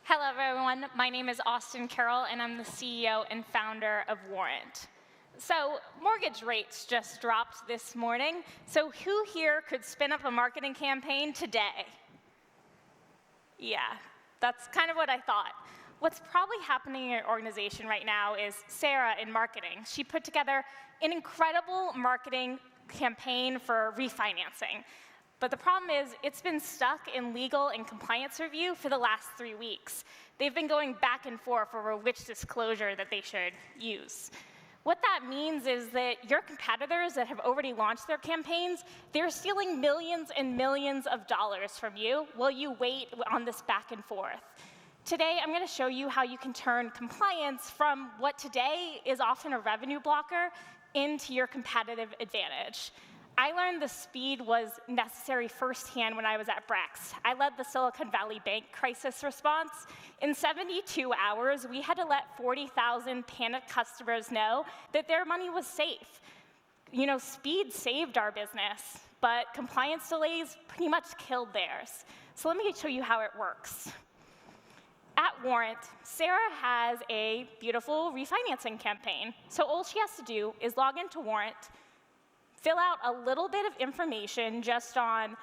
Hello, everyone. My name is Austin Carroll, and I'm the CEO and founder of Warrant. So mortgage rates just dropped this morning. So who here could spin up a marketing campaign today? Yeah, that's kind of what I thought. What's probably happening in your organization right now is Sarah in marketing. She put together an incredible marketing campaign for refinancing. But the problem is, it's been stuck in legal and compliance review for the last 3 weeks. They've been going back and forth over which disclosure that they should use. What that means is that your competitors that have already launched their campaigns, they're stealing millions and millions of dollars from you while you wait on this back and forth. Today, I'm going to show you how you can turn compliance from what today is often a revenue blocker into your competitive advantage. I learned the speed was necessary firsthand when I was at Brex. I led the Silicon Valley Bank crisis response. In 72 hours, we had to let 40,000 panicked customers know that their money was safe. You know, speed saved our business, but compliance delays pretty much killed theirs. So let me show you how it works. At Warrant, Sarah has a beautiful refinancing campaign. So all she has to do is log into Warrant, fill out a little bit of information just on,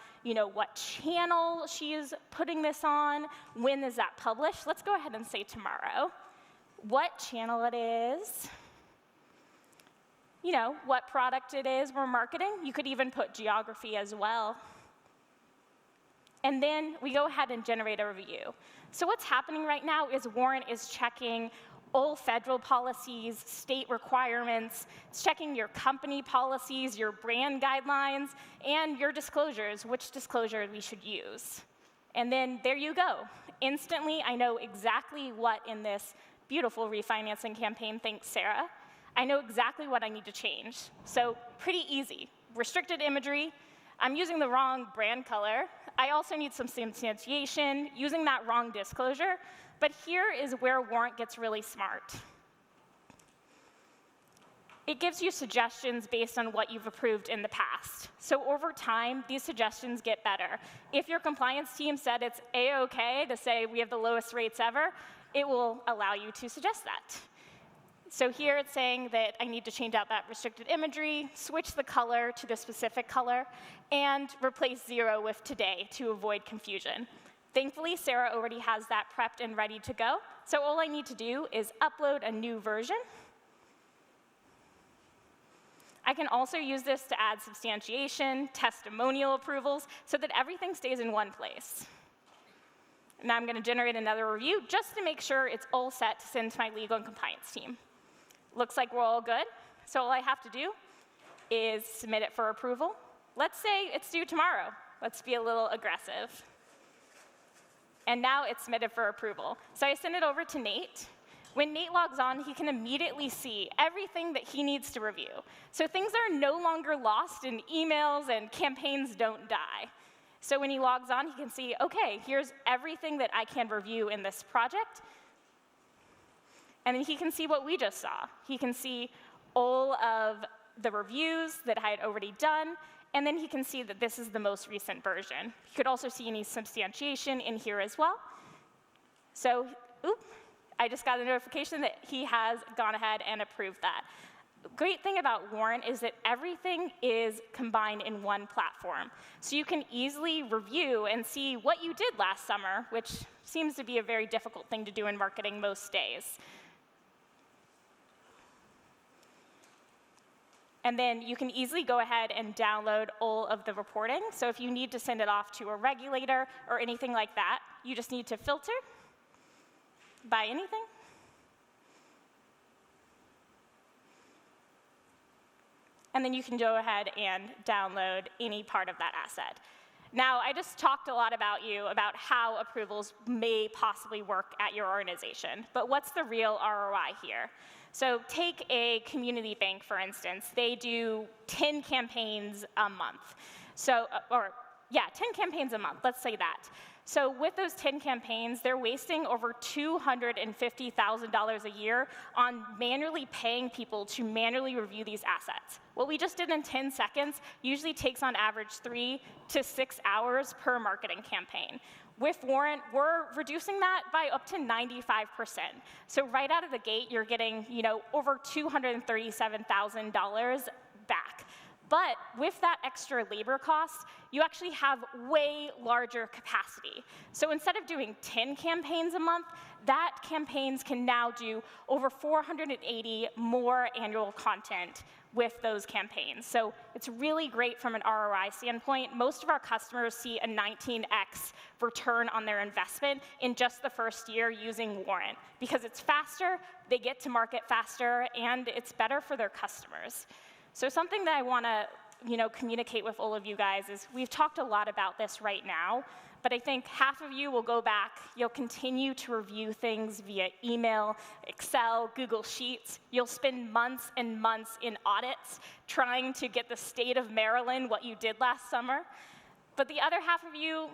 what channel she is putting this on, when is that published. Let's go ahead and say tomorrow. What channel it is, what product it is we're marketing. You could even put geography as well. And then we go ahead and generate a review. So what's happening right now is Warrant is checking all federal policies, state requirements. It's checking your company policies, your brand guidelines, and your disclosures, which disclosure we should use. And then there you go. Instantly, I know exactly what in this beautiful refinancing campaign, thanks Sarah. I know exactly what I need to change. So pretty easy. Restricted imagery. I'm using the wrong brand color. I also need some substantiation, using that wrong disclosure. But here is where Warrant gets really smart. It gives you suggestions based on what you've approved in the past. So over time, these suggestions get better. If your compliance team said it's A-OK to say we have the lowest rates ever, it will allow you to suggest that. So here it's saying that I need to change out that restricted imagery, switch the color to the specific color, and replace 0 with today to avoid confusion. Thankfully, Sarah already has that prepped and ready to go. So all I need to do is upload a new version. I can also use this to add substantiation, testimonial approvals, so that everything stays in one place. Now I'm going to generate another review just to make sure it's all set to send to my legal and compliance team. Looks like we're all good. So all I have to do is submit it for approval. Let's say it's due tomorrow. Let's be a little aggressive. And now it's submitted for approval. So I send it over to Nate. When Nate logs on, he can immediately see everything that he needs to review. So things are no longer lost in emails and campaigns don't die. So when he logs on, he can see, OK, here's everything that I can review in this project. And then he can see what we just saw. He can see all of the reviews that I had already done. And then he can see that this is the most recent version. He could also see any substantiation in here as well. So, I just got a notification that he has gone ahead and approved that. Great thing about Warrant is that everything is combined in one platform. So you can easily review and see what you did last summer, which seems to be a very difficult thing to do in marketing most days. And then you can easily go ahead and download all of the reporting. So if you need to send it off to a regulator or anything like that, you just need to filter by anything. And then you can go ahead and download any part of that asset. Now, I just talked a lot about how approvals may possibly work at your organization. But what's the real ROI here? So take a community bank, for instance. They do 10 campaigns a month. 10 campaigns a month, let's say that. So with those 10 campaigns, they're wasting over $250,000 a year on manually paying people to manually review these assets. What we just did in 10 seconds usually takes on average 3 to 6 hours per marketing campaign. With Warrant, we're reducing that by up to 95%. So right out of the gate, you're getting over $237,000 back. But with that extra labor cost, you actually have way larger capacity. So instead of doing 10 campaigns a month, that campaigns can now do over 480 more annual content with those campaigns. So it's really great from an ROI standpoint. Most of our customers see a 19x return on their investment in just the first year using Warrant, because it's faster, they get to market faster, and it's better for their customers. So something that I want to communicate with all of you guys is we've talked a lot about this right now, but I think half of you will go back, you'll continue to review things via email, Excel, Google Sheets. You'll spend months and months in audits trying to get the state of Maryland what you did last summer. But the other half of you,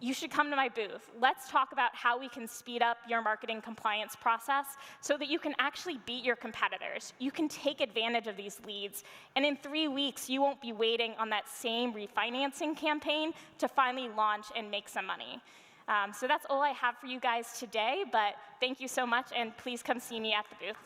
you should come to my booth. Let's talk about how we can speed up your marketing compliance process so that you can actually beat your competitors. You can take advantage of these leads, and in 3 weeks, you won't be waiting on that same refinancing campaign to finally launch and make some money. So that's all I have for you guys today, but thank you so much, and please come see me at the booth.